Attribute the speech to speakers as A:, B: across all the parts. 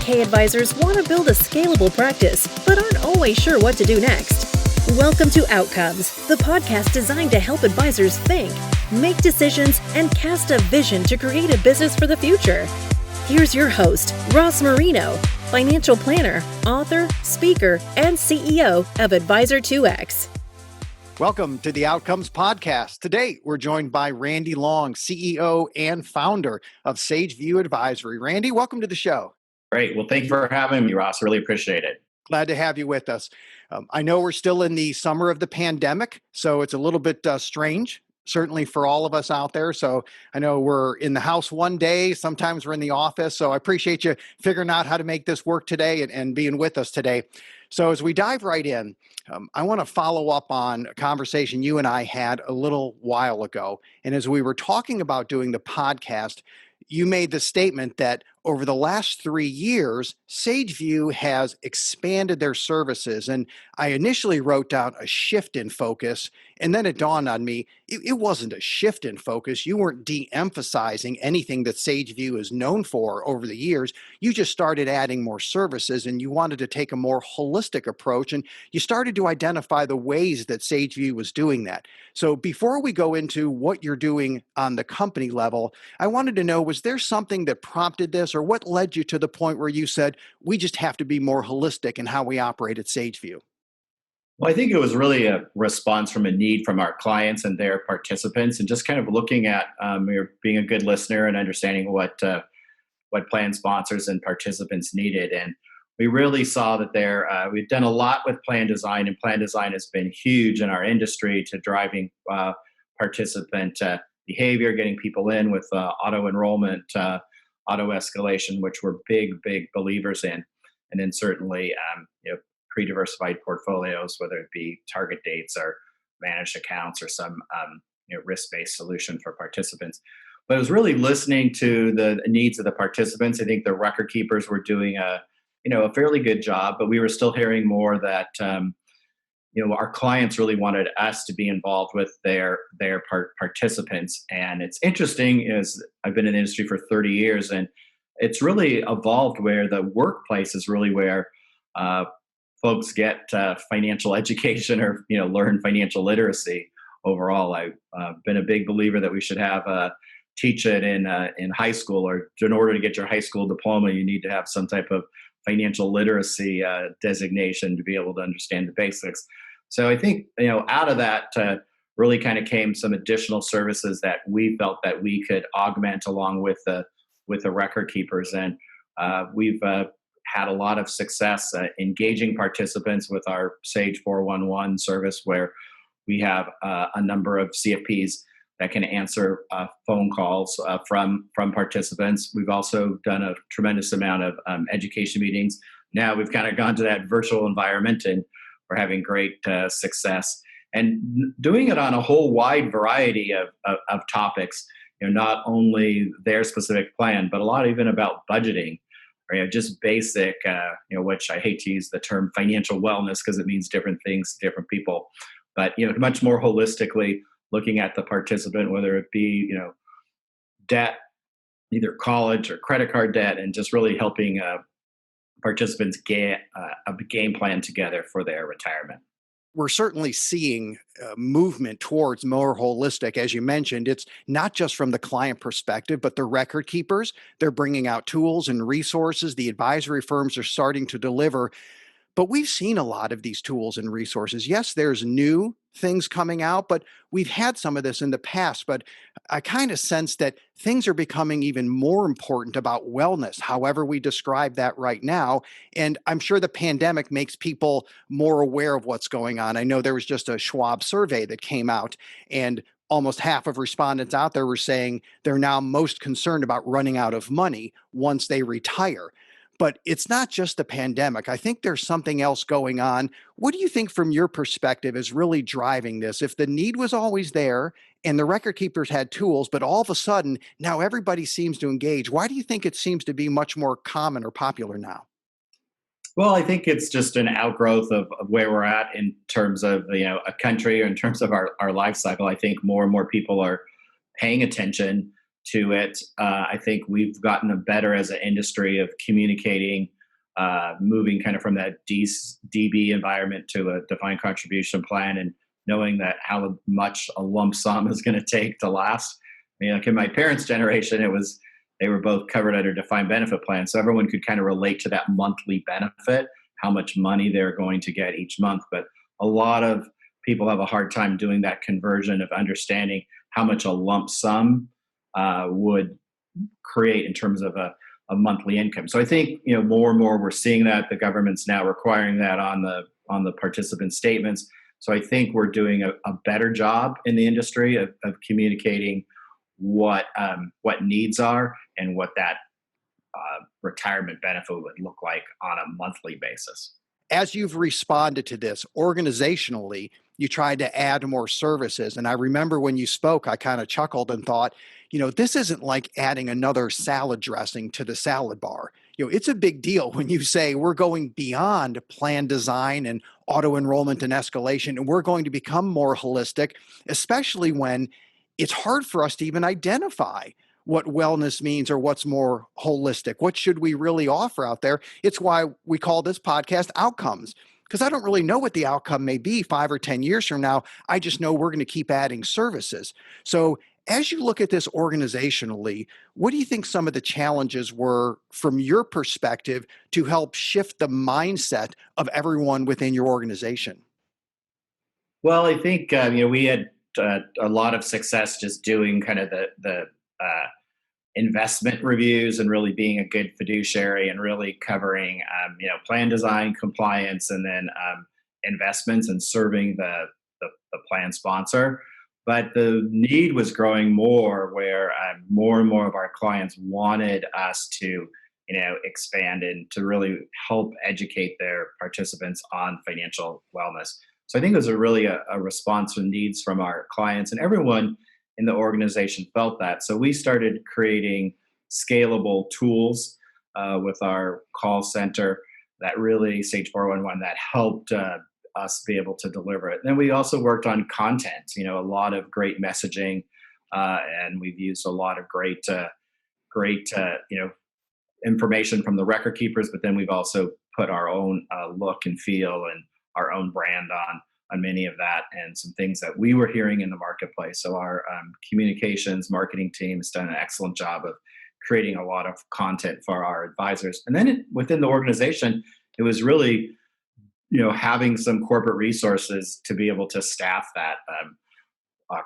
A: 401k advisors want to build a scalable practice, but aren't always sure what to do next. Welcome to Outcomes, the podcast designed to help advisors think, make decisions, and cast a vision to create a business for the future. Here's your host, Ross Marino, financial planner, author, speaker, and CEO of Advisor2X.
B: Welcome to the Outcomes Podcast. Today, we're joined by Randy Long, CEO and founder of Sageview Advisory. Randy, welcome to the show.
C: Great. Well, thank you for having me, Ross. I really appreciate it.
B: Glad to have you with us. I know we're still in the summer of the pandemic, so it's a little bit strange, certainly for all of us out there. So I know we're in the house one day, sometimes we're in the office. So I appreciate you figuring out how to make this work today and being with us today. So as we dive right in, I want to follow up on a conversation you and I had a little while ago. And as we were talking about doing the podcast, you made the statement that over the last 3 years, Sageview has expanded their services. And I initially wrote down a shift in focus, and then it dawned on me, it wasn't a shift in focus. You weren't de-emphasizing anything that Sageview is known for over the years. You just started adding more services, and you wanted to take a more holistic approach, and you started to identify the ways that Sageview was doing that. So before we go into what you're doing on the company level, I wanted to know, was there something that prompted this, or what led you to the point where you said, we just have to be more holistic in how we operate at Sageview?
C: Well, I think it was really a response from a need from our clients and their participants, and just kind of looking at being a good listener and understanding what plan sponsors and participants needed. And we really saw that we've done a lot with plan design, and plan design has been huge in our industry to driving participant behavior, getting people in with auto enrollment, auto escalation, which we're big believers in. And then certainly, pre-diversified portfolios, whether it be target dates or managed accounts or some risk-based solution for participants. But it was really listening to the needs of the participants. I think the record keepers were doing a fairly good job, but we were still hearing more that our clients really wanted us to be involved with their participants. And it's interesting, is I've been in the industry for 30 years, and it's really evolved where the workplace is really where folks get financial education or learn financial literacy. Overall, I've been a big believer that we should have teach it in high school, or in order to get your high school diploma, you need to have some type of financial literacy designation to be able to understand the basics. So I think out of that really kind of came some additional services that we felt that we could augment along with the record keepers, and we've had a lot of success engaging participants with our Sage 411 service, where we have a number of CFPs that can answer phone calls from participants. We've also done a tremendous amount of education meetings. Now we've kind of gone to that virtual environment, and we're having great success and doing it on a whole wide variety of topics. Not only their specific plan, but a lot even about budgeting, or just basic, which I hate to use the term financial wellness because it means different things to different people, but much more holistically looking at the participant, whether it be debt, either college or credit card debt, and just really helping participants get a game plan together for their retirement.
B: We're certainly seeing movement towards more holistic. As you mentioned, it's not just from the client perspective, but the record keepers. They're bringing out tools and resources. The advisory firms are starting to deliver. But we've seen a lot of these tools and resources. Yes, there's new things coming out, but we've had some of this in the past. But I kind of sense that things are becoming even more important about wellness, however we describe that right now. And I'm sure the pandemic makes people more aware of what's going on. I know there was just a Schwab survey that came out, and almost half of respondents out there were saying they're now most concerned about running out of money once they retire. But it's not just the pandemic. I think there's something else going on. What do you think from your perspective is really driving this? If the need was always there and the record keepers had tools, but all of a sudden now everybody seems to engage, why do you think it seems to be much more common or popular now?
C: Well, I think it's just an outgrowth of where we're at in terms of a country, or in terms of our life cycle. I think more and more people are paying attention to it. I think we've gotten better as an industry of communicating moving kind of from that DB environment to a defined contribution plan, and knowing that how much a lump sum is going to take to last. I mean, like in my parents' generation, they were both covered under defined benefit plans, so everyone could kind of relate to that monthly benefit, how much money they're going to get each month. But a lot of people have a hard time doing that conversion of understanding how much a lump sum would create in terms of a monthly income. So I think more and more we're seeing that the government's now requiring that on the participant statements. So I think we're doing a better job in the industry of communicating what needs are and what that retirement benefit would look like on a monthly basis.
B: As you've responded to this organizationally, you tried to add more services. And I remember when you spoke, I kind of chuckled and thought, this isn't like adding another salad dressing to the salad bar. It's a big deal when you say we're going beyond plan design and auto enrollment and escalation, and we're going to become more holistic, especially when it's hard for us to even identify what wellness means or what's more holistic. What should we really offer out there? It's why we call this podcast Outcomes, because I don't really know what the outcome may be 5 or 10 years from now. I just know we're going to keep adding services. So as you look at this organizationally, what do you think some of the challenges were from your perspective to help shift the mindset of everyone within your organization?
C: Well, I think we had a lot of success just doing kind of the investment reviews and really being a good fiduciary and really covering plan design, compliance, and then investments and serving the plan sponsor. But the need was growing more, where more and more of our clients wanted us to expand and to really help educate their participants on financial wellness. So I think it was a response to needs from our clients, and everyone in the organization felt that. So we started creating scalable tools with our call center that really, Sage 411, that helped us be able to deliver it. And then we also worked on content, a lot of great messaging, and we've used a lot of great information from the record keepers, but then we've also put our own look and feel and our own brand on many of that, and some things that we were hearing in the marketplace. So our communications marketing team has done an excellent job of creating a lot of content for our advisors. And then within the organization, it was really, having some corporate resources to be able to staff that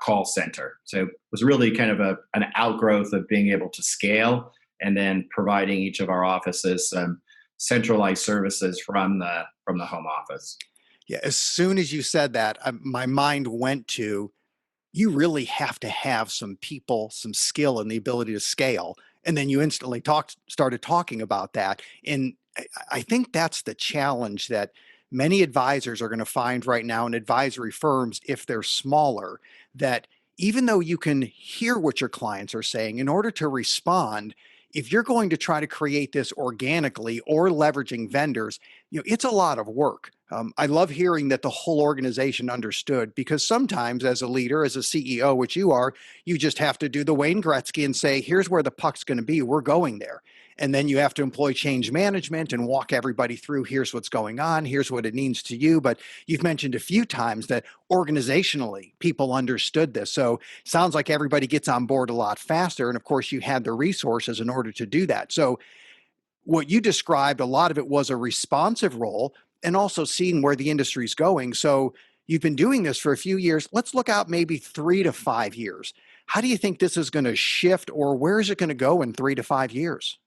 C: call center. So it was really kind of an outgrowth of being able to scale, and then providing each of our offices some centralized services from the home office.
B: Yeah, as soon as you said that, my mind went to, you really have to have some people, some skill, and the ability to scale. And then you instantly started talking about that. And I think that's the challenge that many advisors are going to find right now in advisory firms, if they're smaller, that even though you can hear what your clients are saying, in order to respond, if you're going to try to create this organically or leveraging vendors, it's a lot of work. I love hearing that the whole organization understood, because sometimes as a leader, as a CEO, which you are, you just have to do the Wayne Gretzky and say, here's where the puck's going to be. We're going there. And then you have to employ change management and walk everybody through, here's what's going on, here's what it means to you. But you've mentioned a few times that organizationally, people understood this. So it sounds like everybody gets on board a lot faster. And of course, you had the resources in order to do that. So what you described, a lot of it was a responsive role, and also seeing where the industry is going. So you've been doing this for a few years. Let's look out maybe 3 to 5 years. How do you think this is going to shift, or where is it going to go in 3 to 5 years?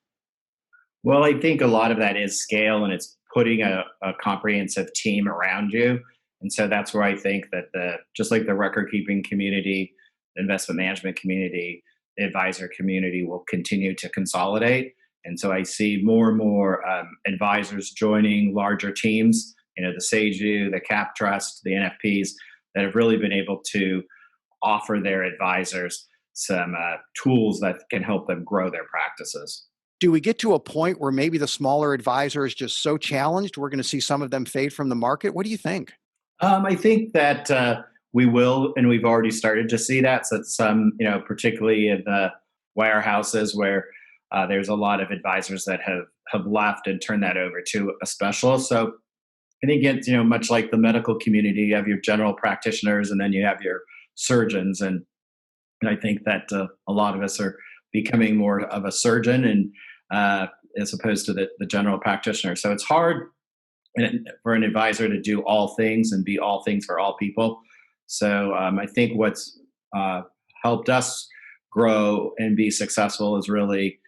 C: Well, I think a lot of that is scale, and it's putting a comprehensive team around you. And so that's where I think that just like the record keeping community, the investment management community, the advisor community will continue to consolidate. And so I see more and more advisors joining larger teams, the Sageview, the Cap Trust, the NFPs, that have really been able to offer their advisors some tools that can help them grow their practices.
B: Do we get to a point where maybe the smaller advisor is just so challenged, we're going to see some of them fade from the market? What do you think?
C: I think that we will, and we've already started to see that. So some, particularly in the wirehouses where there's a lot of advisors that have left and turned that over to a specialist. So I think it's, much like the medical community, you have your general practitioners and then you have your surgeons. And I think that a lot of us are becoming more of a surgeon and as opposed to the general practitioner. So it's hard for an advisor to do all things and be all things for all people. So I think what's helped us grow and be successful is really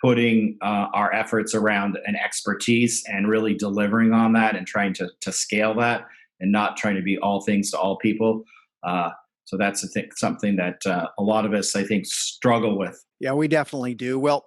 C: putting our efforts around an expertise and really delivering on that and trying to scale that and not trying to be all things to all people. So that's something that a lot of us, I think, struggle with.
B: Yeah, we definitely do. Well,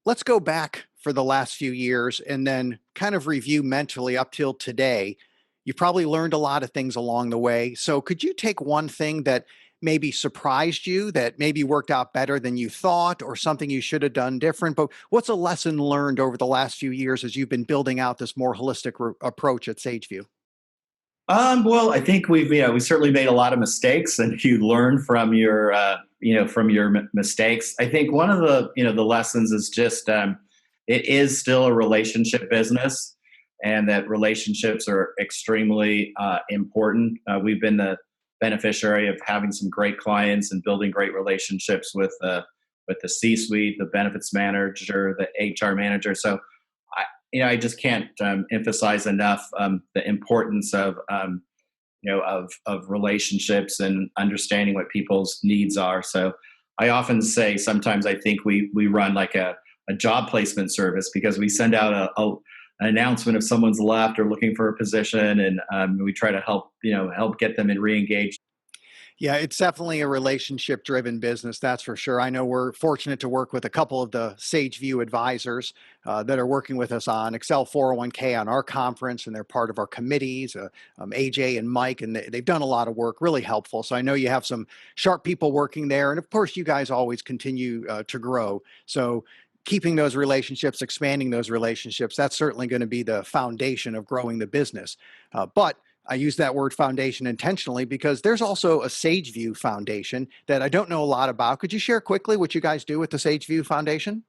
B: let's go back for the last few years and then kind of review mentally up till today. You've probably learned a lot of things along the way. So could you take one thing that maybe surprised you, that maybe worked out better than you thought, or something you should have done different? But what's a lesson learned over the last few years as you've been building out this more holistic approach at Sageview?
C: Well, I think we certainly made a lot of mistakes, and you learn from your mistakes. I think one of the lessons is just it is still a relationship business, and that relationships are extremely important. We've been the beneficiary of having some great clients and building great relationships with the C-suite, the benefits manager, the HR manager. So I just can't emphasize enough the importance of relationships and understanding what people's needs are. So I often say sometimes I think we run like a job placement service, because we send out an announcement if someone's left or looking for a position, and we try to help get them and re-engage.
B: Yeah, it's definitely a relationship driven business. That's for sure. I know we're fortunate to work with a couple of the Sageview advisors that are working with us on Excel 401k on our conference, and they're part of our committees, AJ and Mike, and they've done a lot of work, really helpful. So I know you have some sharp people working there. And of course, you guys always continue to grow. So keeping those relationships, expanding those relationships, that's certainly going to be the foundation of growing the business. But I use that word foundation intentionally because there's also a Sageview Foundation that I don't know a lot about. Could you share quickly what you guys do with the Sageview Foundation?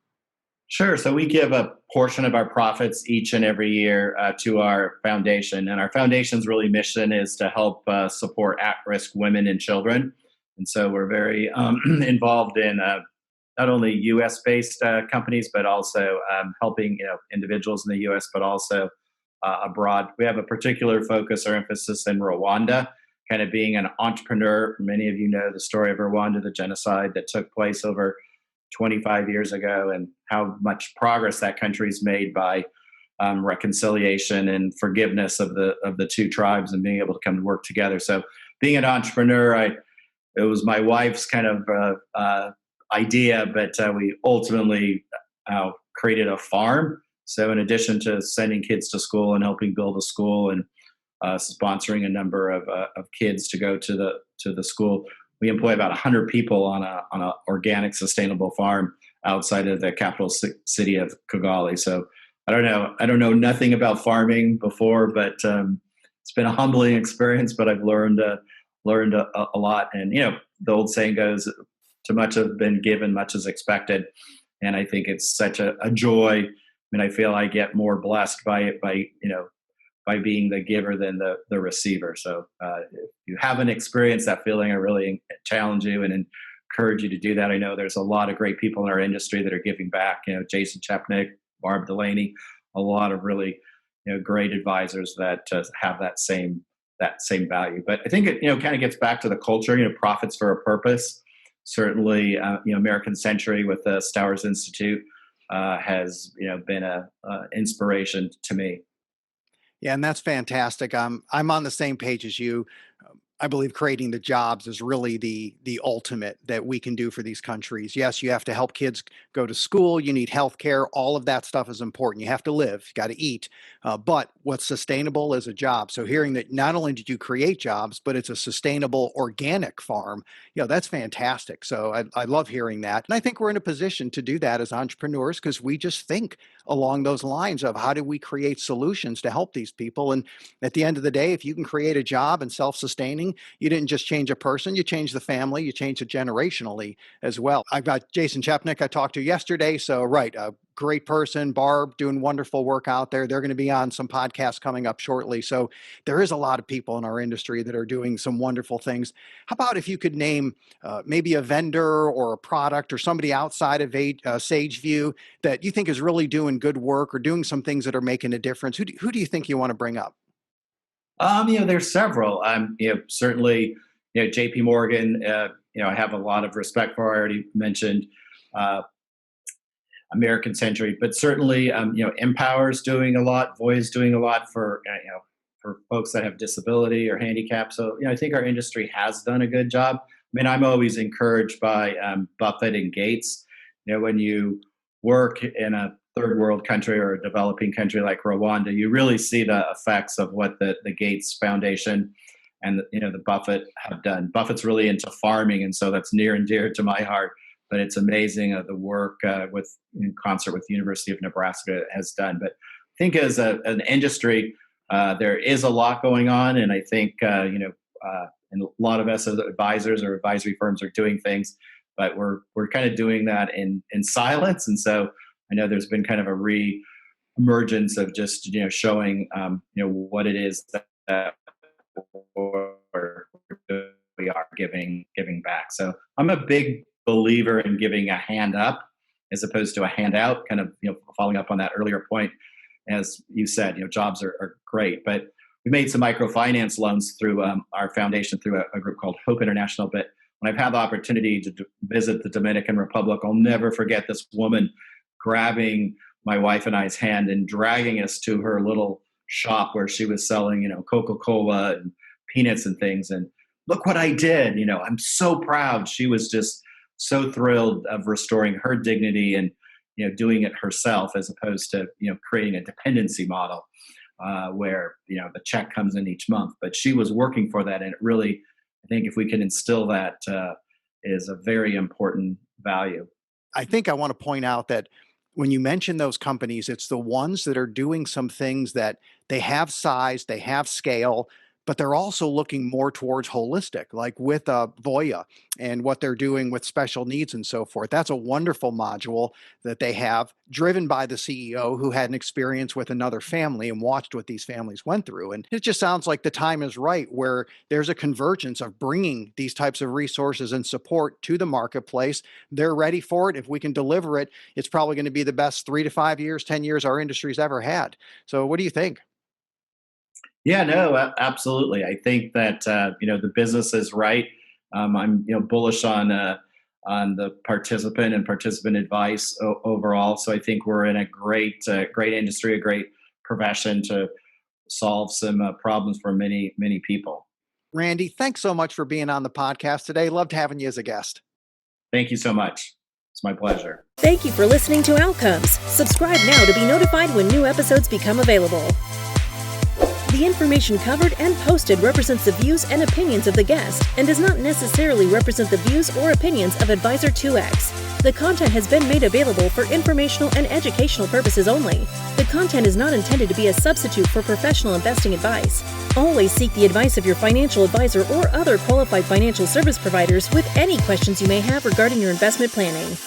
C: Sure. So we give a portion of our profits each and every year to our foundation, and our foundation's really mission is to help support at-risk women and children. And so we're very involved in not only U.S.-based companies, but also helping individuals in the U.S., but also abroad. We have a particular focus or emphasis in Rwanda, kind of being an entrepreneur. Many of you know the story of Rwanda, the genocide that took place over 25 years ago, and how much progress that country's made by reconciliation and forgiveness of the two tribes and being able to come to work together. So being an entrepreneur, it was my wife's kind of idea, but we ultimately created a farm. So in addition to sending kids to school and helping build a school and sponsoring a number of kids to go to the school, we employ about 100 people on a organic, sustainable farm outside of the capital city of Kigali. So I don't know nothing about farming before, but it's been a humbling experience. But I've learned a lot. And the old saying goes, "Too much has been given, much is expected." And I think it's such a joy. I mean, I feel I get more blessed by it, by being the giver than the receiver. So if you haven't experienced that feeling, I really challenge you and encourage you to do that. I know there's a lot of great people in our industry that are giving back. Jason Chepnick, Barb Delaney, a lot of really great advisors that have that same value. But I think it kind of gets back to the culture. Profits for a purpose. Certainly, American Century with the Stowers Institute has been a inspiration to me.
B: Yeah, and that's fantastic. I'm on the same page as you. I believe creating the jobs is really the ultimate that we can do for these countries. Yes, you have to help kids go to school. You need health care. All of that stuff is important. You have to live. You got to eat. But what's sustainable is a job. So hearing that not only did you create jobs, but it's a sustainable organic farm, that's fantastic. So I love hearing that. And I think we're in a position to do that as entrepreneurs because we just think along those lines of how do we create solutions to help these people. And at the end of the day, if you can create a job and self-sustaining, meaning you didn't just change a person, you changed the family, you changed it generationally as well. I've got Jason Chepnick I talked to yesterday. So, right, a great person, Barb doing wonderful work out there. They're going to be on some podcasts coming up shortly. So there is a lot of people in our industry that are doing some wonderful things. How about if you could name maybe a vendor or a product or somebody outside of Sageview that you think is really doing good work or doing some things that are making a difference? Who do you think you want to bring up?
C: There's several. Certainly, J.P. Morgan. I have a lot of respect for. I already mentioned American Century, but certainly, Empower's doing a lot. Voya's doing a lot for folks that have disability or handicap. So, I think our industry has done a good job. I mean, I'm always encouraged by Buffett and Gates. When you work in a third world country or a developing country like Rwanda, you really see the effects of what the Gates Foundation and the Buffett have done. Buffett's really into farming, and so that's near and dear to my heart. But it's amazing the work in concert with the University of Nebraska has done. But I think as an industry, there is a lot going on, and I think and a lot of us as advisors or advisory firms are doing things, but we're kind of doing that in silence. And so I know there's been kind of a re-emergence of just showing what it is that we are giving back. So I'm a big believer in giving a hand up as opposed to a handout. Kind of following up on that earlier point, as you said, jobs are great, but we made some microfinance loans through our foundation through a group called Hope International. But when I've had the opportunity to visit the Dominican Republic, I'll never forget this woman grabbing my wife and I's hand and dragging us to her little shop where she was selling, Coca-Cola and peanuts and things. And look what I did. I'm so proud. She was just so thrilled of restoring her dignity and, doing it herself as opposed to, creating a dependency model where, the check comes in each month. But she was working for that. And it really, I think if we can instill that is a very important value.
B: I think I want to point out that when you mention those companies, it's the ones that are doing some things that they have size, they have scale, but they're also looking more towards holistic, like with Voya and what they're doing with special needs and so forth. That's a wonderful module that they have, driven by the CEO who had an experience with another family and watched what these families went through. And it just sounds like the time is right where there's a convergence of bringing these types of resources and support to the marketplace. They're ready for it. If we can deliver it, it's probably going to be the best 3 to 5 years, 10 years our industry's ever had. So what do you think?
C: Yeah, no, absolutely. I think that the business is right. I'm bullish on the participant advice overall. So I think we're in a great industry, a great profession to solve some problems for many people.
B: Randy, thanks so much for being on the podcast today. Loved having you as a guest.
C: Thank you so much. It's my pleasure.
A: Thank you for listening to Outcomes. Subscribe now to be notified when new episodes become available. The information covered and posted represents the views and opinions of the guest and does not necessarily represent the views or opinions of Advisor 2X. The content has been made available for informational and educational purposes only. The content is not intended to be a substitute for professional investing advice. Always seek the advice of your financial advisor or other qualified financial service providers with any questions you may have regarding your investment planning.